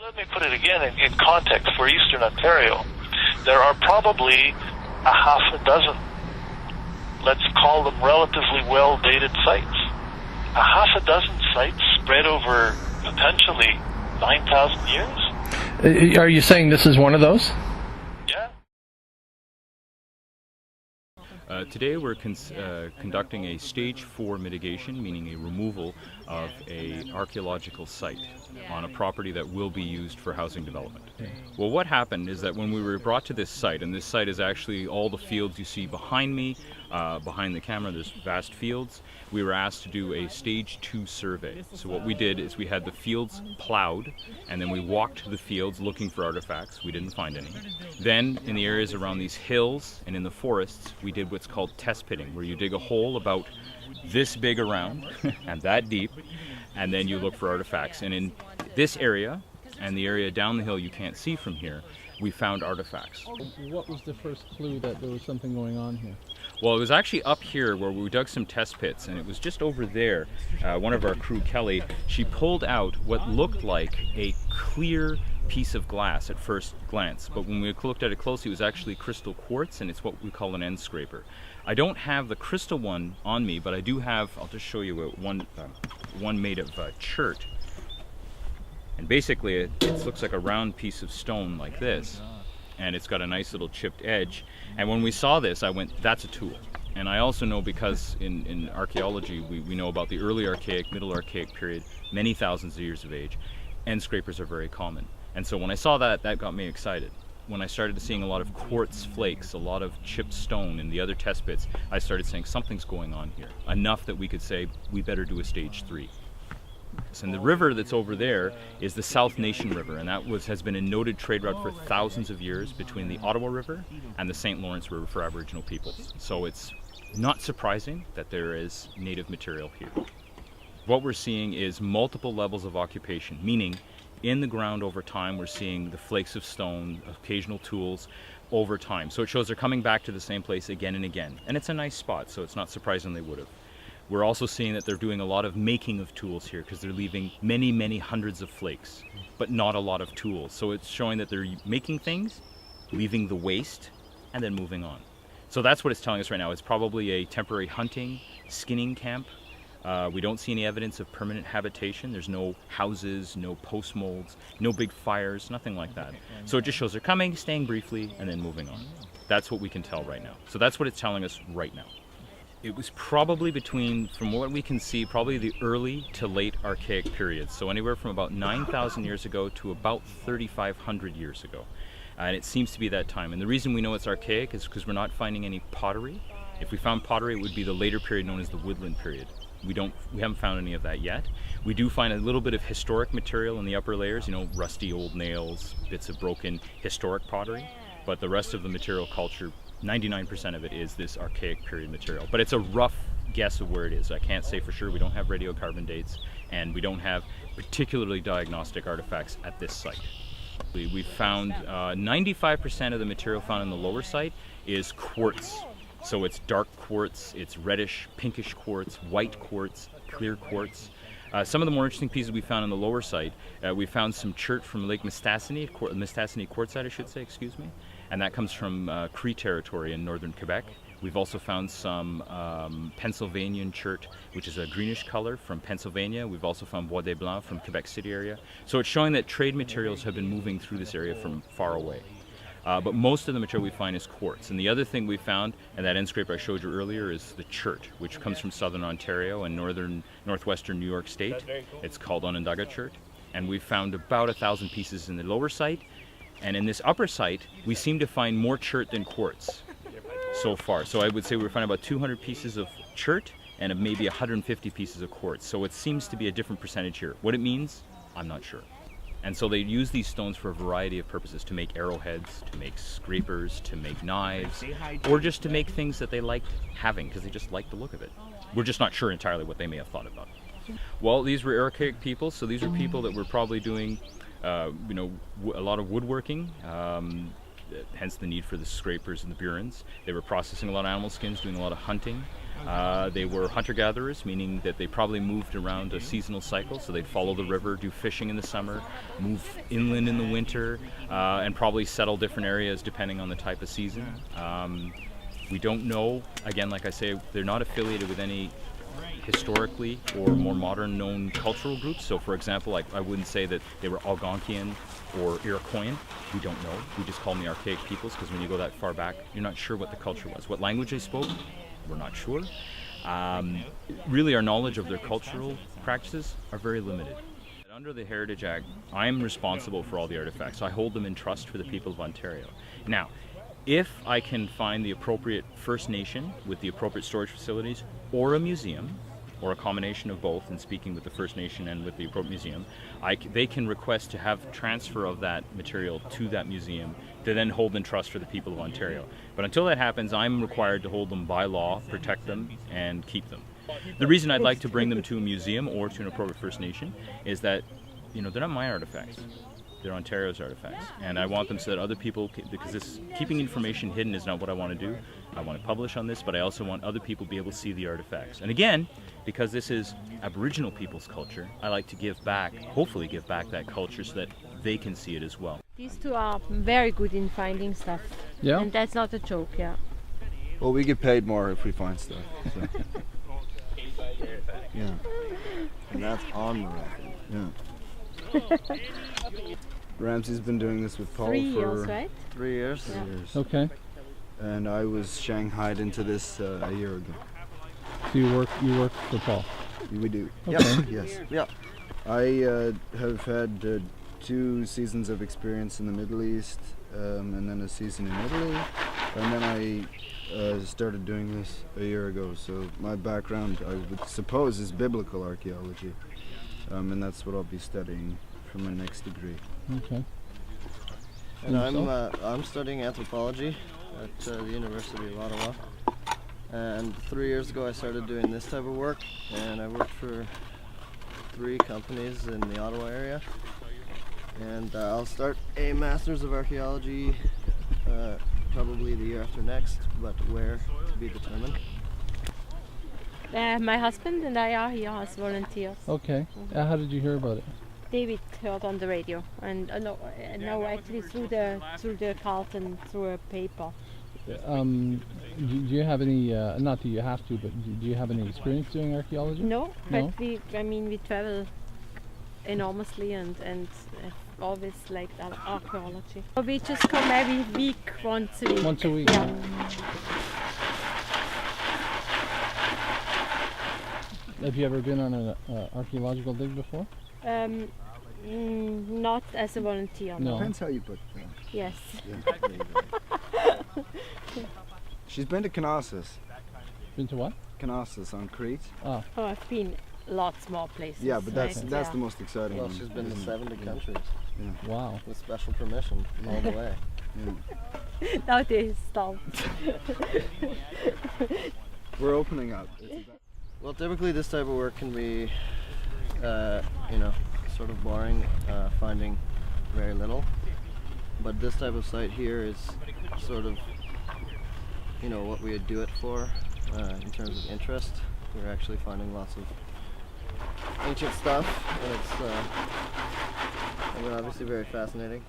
Let me put it again in context for Eastern Ontario. There are probably a half a dozen, let's call them relatively well-dated sites. A half a dozen sites spread over potentially 9,000 years. Are you saying this is one of those? Yeah. Today we're conducting a stage 4 mitigation, meaning a removal of an archaeological site on a property that will be used for housing development. Well, what happened is that when we were brought to this site, and this site is actually all the fields you see behind me, behind the camera, there's vast fields, we were asked to do a stage 2 survey. So what we did is we had the fields plowed, and then we walked the fields looking for artifacts. We didn't find any. Then in the areas around these hills and in the forests, we did what's called test pitting, where you dig a hole about this big around and that deep, and then you look for artifacts. And in this area and the area down the hill you can't see from here, we found artifacts. What was the first clue that there was something going on here? Well, it was actually up here where we dug some test pits, and it was just over there. One of our crew, Kelly, she pulled out what looked like a clear piece of glass at first glance, but when we looked at it closely, it was actually crystal quartz, and it's what we call an end scraper. I don't have the crystal one on me, but I do have, I'll just show you one made of chert. And basically it looks like a round piece of stone like this, and it's got a nice little chipped edge. And when we saw this, I went, that's a tool. And I also know, because in archaeology we know about the early archaic, middle archaic period, many thousands of years of age, end scrapers are very common. And so when I saw that, that got me excited. When I started seeing a lot of quartz flakes, a lot of chipped stone in the other test pits, I started saying something's going on here. Enough that we could say we better do a stage 3. And the river that's over there is the South Nation River, and that has been a noted trade route for thousands of years between the Ottawa River and the St. Lawrence River for Aboriginal peoples. So it's not surprising that there is native material here. What we're seeing is multiple levels of occupation, meaning in the ground over time we're seeing the flakes of stone, occasional tools over time. So it shows they're coming back to the same place again and again. And it's a nice spot, so it's not surprising they would have. We're also seeing that they're doing a lot of making of tools here, because they're leaving many, many hundreds of flakes, but not a lot of tools. So it's showing that they're making things, leaving the waste, and then moving on. So that's what it's telling us right now. It's probably a temporary hunting, skinning camp. We don't see any evidence of permanent habitation. There's no houses, no post molds, no big fires, nothing like that. So it just shows they're coming, staying briefly, and then moving on. That's what we can tell right now. So that's what it's telling us right now. It was probably between, from what we can see, probably the early to late archaic periods. So anywhere from about 9,000 years ago to about 3,500 years ago. And it seems to be that time. And the reason we know it's archaic is because we're not finding any pottery. If we found pottery, it would be the later period known as the woodland period. We haven't found any of that yet. We do find a little bit of historic material in the upper layers, you know, rusty old nails, bits of broken historic pottery. But the rest of the material culture, 99% of it is this archaic period material. But it's a rough guess of where it is. I can't say for sure. We don't have radiocarbon dates, and we don't have particularly diagnostic artifacts at this site. We found 95% of the material found in the lower site is quartz. So it's dark quartz, it's reddish, pinkish quartz, white quartz, clear quartz. Some of the more interesting pieces we found in the lower site, we found some chert from Lake Mistassini, Mistassini quartzite I should say, excuse me. And that comes from Cree territory in northern Quebec. We've also found some Pennsylvanian chert, which is a greenish color from Pennsylvania. We've also found Bois des Blancs from Quebec City area. So it's showing that trade materials have been moving through this area from far away. But most of the material we find is quartz. And the other thing we found, and that end scraper I showed you earlier, is the chert, which comes from southern Ontario and northwestern New York State. It's called Onondaga chert. And we found about 1,000 pieces in the lower site. And in this upper site, we seem to find more chert than quartz so far. So I would say we're finding about 200 pieces of chert and maybe 150 pieces of quartz. So it seems to be a different percentage here. What it means, I'm not sure. And so they use these stones for a variety of purposes, to make arrowheads, to make scrapers, to make knives, or just to make things that they liked having because they just liked the look of it. We're just not sure entirely what they may have thought about it. Well, these were archaic people, so these are people that were probably doing a lot of woodworking, hence the need for the scrapers and the burins. They were processing a lot of animal skins, doing a lot of hunting. They were hunter-gatherers, meaning that they probably moved around a seasonal cycle, so they'd follow the river, do fishing in the summer, move inland in the winter, and probably settle different areas depending on the type of season. We don't know, again, like I say, they're not affiliated with any historically or more modern known cultural groups. So for example, I wouldn't say that they were Algonquian or Iroquoian. We don't know. We just call them the archaic peoples, because when you go that far back, you're not sure what the culture was. What language they spoke, we're not sure. Really, our knowledge of their cultural practices are very limited. Under the Heritage Act, I'm responsible for all the artifacts. I hold them in trust for the people of Ontario. Now, if I can find the appropriate First Nation with the appropriate storage facilities, or a museum, or a combination of both, in speaking with the First Nation and with the appropriate museum, they can request to have transfer of that material to that museum to then hold in trust for the people of Ontario. But until that happens, I'm required to hold them by law, protect them, and keep them. The reason I'd like to bring them to a museum or to an appropriate First Nation is that, they're not my artifacts. They're Ontario's artifacts, and I want them so that other people, because keeping information hidden is not what I want to do. I want to publish on this, but I also want other people to be able to see the artifacts. And again, because this is Aboriginal people's culture, I like to hopefully give back that culture so that they can see it as well. These two are very good in finding stuff. Yeah? And that's not a joke, yeah. Well, we get paid more if we find stuff. So. Yeah. And that's on the record. Yeah. Ramsey's been doing this with Paul 3 for years, right? 3 years. Yeah. years. Okay. And I was shanghaied into this a year ago. So you work for Paul. We do. Okay. Yes. Yep. I have had 2 seasons of experience in the Middle East, and then a season in Italy, and then I started doing this a year ago. So my background, I would suppose, is biblical archaeology, and that's what I'll be studying for my next degree. Okay. And I'm studying anthropology at the University of Ottawa. And 3 years ago I started doing this type of work, and I worked for 3 companies in the Ottawa area. And I'll start a Master's of Archaeology probably the year after next, but where to be determined. My husband and I are here as volunteers. Okay. How did you hear about it? David heard on the radio, and no, actually through the carton, through a paper. Do you have any? Not that you have to, but do you have any experience doing archaeology? No, No? but we travel enormously and always like that archaeology. We just come every week, once a week. Once a week. Yeah. Have you ever been on an archaeological dig before? Not as a volunteer. No. Depends how you put that. Yes. Yeah. She's been to Knossos. Been to what? Knossos on Crete. Ah. Oh, I've been lots more places. Yeah, but that's right? the most exciting Well, one. she's been to 70 countries Yeah. Wow. with special permission all the way. Yeah. Now they stop. We're opening up. Well, typically this type of work can be, sort of boring, finding very little. But this type of site here is sort of, what we would do it for in terms of interest. We're actually finding lots of ancient stuff, and it's obviously very fascinating.